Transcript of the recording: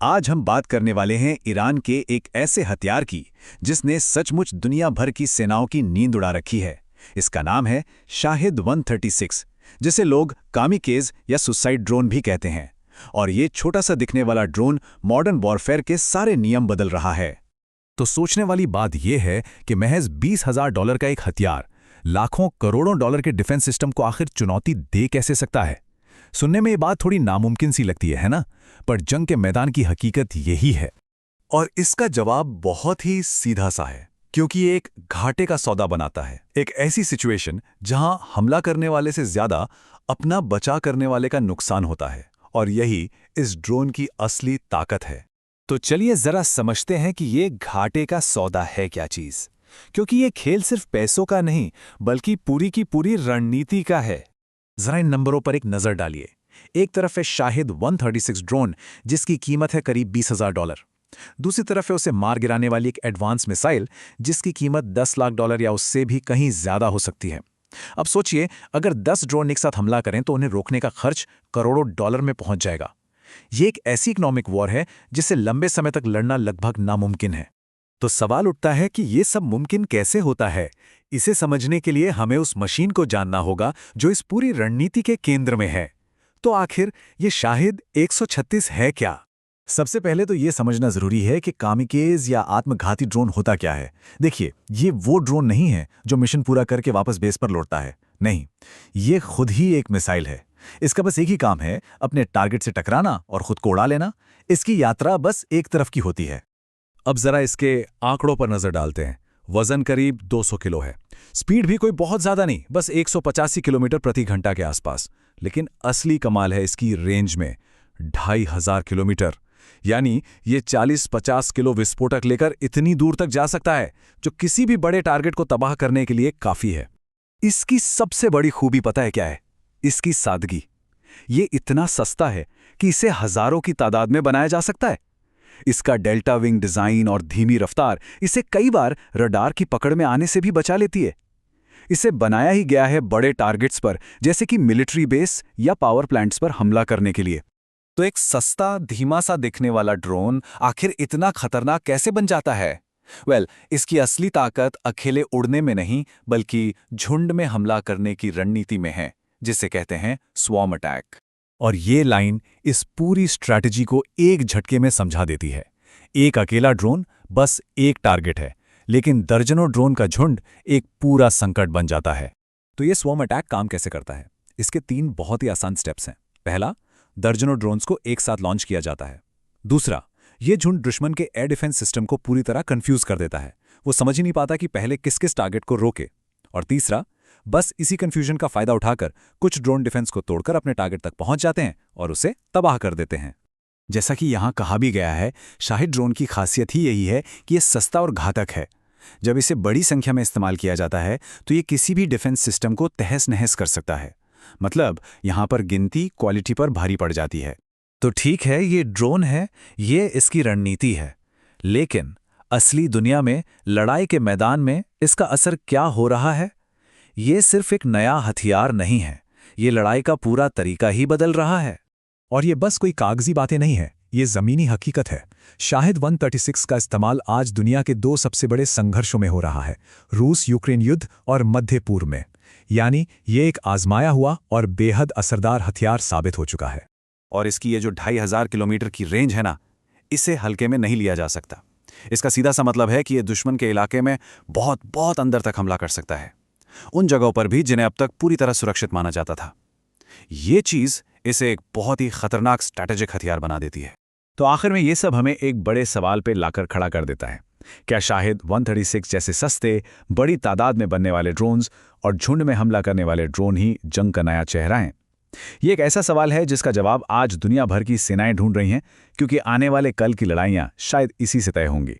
आज हम बात करने वाले हैं ईरान के एक ऐसे हथियार की जिसने सचमुच दुनिया भर की सेनाओं की नींद उड़ा रखी है। इसका नाम है शाहिद 136, जिसे लोग कामिकेज या सुसाइड ड्रोन भी कहते हैं। और ये छोटा सा दिखने वाला ड्रोन मॉडर्न वॉरफेयर के सारे नियम बदल रहा है। तो सोचने वाली बात यह है कि महज $20,000 का एक हथियार लाखों करोड़ों डॉलर के डिफेंस सिस्टम को आखिर चुनौती दे कैसे सकता है। सुनने में ये बात थोड़ी नामुमकिन सी लगती है ना? पर जंग के मैदान की हकीकत यही है। और इसका जवाब बहुत ही सीधा सा है, क्योंकि ये एक घाटे का सौदा बनाता है। एक ऐसी सिचुएशन जहां हमला करने वाले से ज्यादा अपना बचाव करने वाले का नुकसान होता है। और यही इस ड्रोन की असली ताकत है। तो चलिए जरा समझते हैं कि ये घाटे का सौदा है क्या चीज, क्योंकि ये खेल सिर्फ पैसों का नहीं बल्कि पूरी की पूरी रणनीति का है। जरा इन नंबरों पर एक नजर डालिए। एक तरफ है शाहिद 136 ड्रोन, जिसकी कीमत है करीब $20,000। दूसरी तरफ है उसे मार गिराने वाली एक एडवांस मिसाइल, जिसकी कीमत $10 लाख या उससे भी कहीं ज्यादा हो सकती है। अब सोचिए, अगर 10 ड्रोन एक साथ हमला करें तो उन्हें रोकने का खर्च करोड़ों डॉलर में पहुंच जाएगा। ये एक ऐसी इकोनॉमिक वॉर है जिससे लंबे समय तक लड़ना लगभग नामुमकिन है। तो सवाल उठता है कि ये सब मुमकिन कैसे होता है। इसे समझने के लिए हमें उस मशीन को जानना होगा जो इस पूरी रणनीति के केंद्र में है। तो आखिर ये शाहिद 136 है क्या? सबसे पहले तो ये समझना जरूरी है कि कामिकेज या आत्मघाती ड्रोन होता क्या है। देखिए, ये वो ड्रोन नहीं है जो मिशन पूरा करके वापस बेस पर लौटता है। नहीं, ये खुद ही एक मिसाइल है। इसका बस एक ही काम है, अपने टारगेट से टकराना और खुद को उड़ा लेना। इसकी यात्रा बस एक तरफ की होती है। अब जरा इसके आंकड़ों पर नजर डालते हैं। वजन करीब 200 किलो है। स्पीड भी कोई बहुत ज्यादा नहीं, बस 185 किलोमीटर प्रति घंटा के आसपास। लेकिन असली कमाल है इसकी रेंज में, 2500 किलोमीटर। यानी ये 40-50 किलो विस्फोटक लेकर इतनी दूर तक जा सकता है, जो किसी भी बड़े टारगेट को तबाह करने के लिए काफी है। इसकी सबसे बड़ी खूबी पता है क्या है? इसकी सादगी। ये इतना सस्ता है कि इसे हजारों की तादाद में बनाया जा सकता है। इसका डेल्टा विंग डिजाइन और धीमी रफ्तार इसे कई बार रडार की पकड़ में आने से भी बचा लेती है। इसे बनाया ही गया है बड़े टारगेट्स पर, जैसे कि मिलिट्री बेस या पावर प्लांट्स पर हमला करने के लिए। तो एक सस्ता, धीमा सा दिखने वाला ड्रोन आखिर इतना खतरनाक कैसे बन जाता है? इसकी असली ताकत अकेले उड़ने में नहीं, बल्कि झुंड में हमला करने की रणनीति में है, जिसे कहते हैं स्वॉर्म अटैक। और ये लाइन इस पूरी स्ट्रैटेजी को एक झटके में समझा देती है। एक अकेला ड्रोन बस एक टारगेट है, लेकिन दर्जनों ड्रोन का झुंड एक पूरा संकट बन जाता है। तो ये स्वॉर्म अटैक काम कैसे करता है? इसके 3 बहुत ही आसान स्टेप्स हैं। पहला, दर्जनों ड्रोन्स को एक साथ लॉन्च किया जाता है। दूसरा, ये झुंड दुश्मन के एयर डिफेंस सिस्टम को पूरी तरह कंफ्यूज कर देता है। वो समझ ही नहीं पाता कि पहले किस किस टारगेट को रोके। और तीसरा, बस इसी कंफ्यूजन का फायदा उठाकर कुछ ड्रोन डिफेंस को तोड़कर अपने टारगेट तक पहुंच जाते हैं और उसे तबाह कर देते हैं। जैसा कि यहां कहा भी गया है, शाहिद ड्रोन की खासियत ही यही है कि ये सस्ता और घातक है। जब इसे बड़ी संख्या में इस्तेमाल किया जाता है तो ये किसी भी डिफेंस सिस्टम को तहस नहस कर सकता है। मतलब यहां पर गिनती क्वालिटी पर भारी पड़ जाती है। तो ठीक है, ये ड्रोन है, ये इसकी रणनीति है, लेकिन असली दुनिया में, लड़ाई के मैदान में इसका असर क्या हो रहा है? ये सिर्फ एक नया हथियार नहीं है, ये लड़ाई का पूरा तरीका ही बदल रहा है। और ये बस कोई कागजी बातें नहीं है, ये जमीनी हकीकत है। शाहिद 136 का इस्तेमाल आज दुनिया के 2 सबसे बड़े संघर्षों में हो रहा है, रूस यूक्रेन युद्ध और मध्य पूर्व में। यानी ये एक आजमाया हुआ और बेहद असरदार हथियार साबित हो चुका है। और इसकी ये जो 2500 किलोमीटर की रेंज है ना, इसे हल्के में नहीं लिया जा सकता। इसका सीधा सा मतलब है कि ये दुश्मन के इलाके में बहुत बहुत अंदर तक हमला कर सकता है, उन जगहों पर भी जिन्हें अब तक पूरी तरह सुरक्षित माना जाता था। ये चीज इसे एक बहुत ही खतरनाक स्ट्रैटेजिक हथियार बना देती है। तो आखिर में ये सब हमें एक बड़े सवाल पे लाकर खड़ा कर देता है। क्या शाहिद 136 जैसे सस्ते, बड़ी तादाद में बनने वाले ड्रोन्स और झुंड में हमला करने वाले ड्रोन ही जंग का नया चेहरा हैं? ये एक ऐसा सवाल है जिसका जवाब आज दुनिया भर की सेनाएं ढूंढ रही हैं, क्योंकि आने वाले कल की लड़ाइयां शायद इसी से तय होंगी।